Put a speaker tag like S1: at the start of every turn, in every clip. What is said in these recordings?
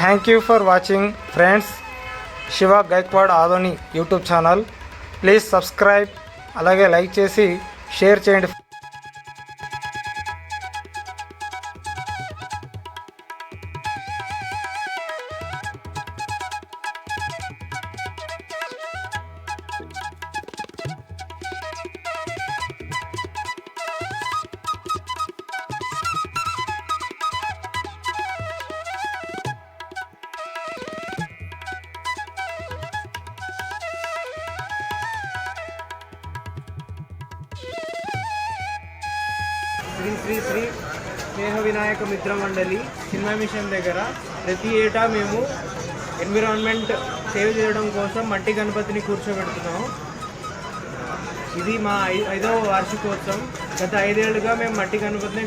S1: Thank you for watching, friends. Shiva Gaikwad Adoni YouTube channel please subscribe, అలాగే like చేసి share చేయండి.
S2: శ్రీ శ్రీ శ్రీ స్నేహ వినాయక మిత్ర మండలి చిన్మయ మిషన్ దగ్గర ప్రతి ఏటా మేము ఎన్విరాన్మెంట్ సేవ్ చేయడం కోసం మట్టి గణపతిని కూర్చోబెడుతున్నాము. ఇది మా 5వ వార్షికోత్సవం. గత 5 ఏళ్ళుగా మేము మట్టి గణపతిని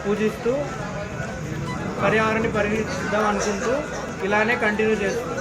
S2: పూజిస్తూ పర్యావరణాన్ని పరిరక్షిద్దాం అనుకుంటూ ఇలానే కంటిన్యూ చేస్తున్నాం.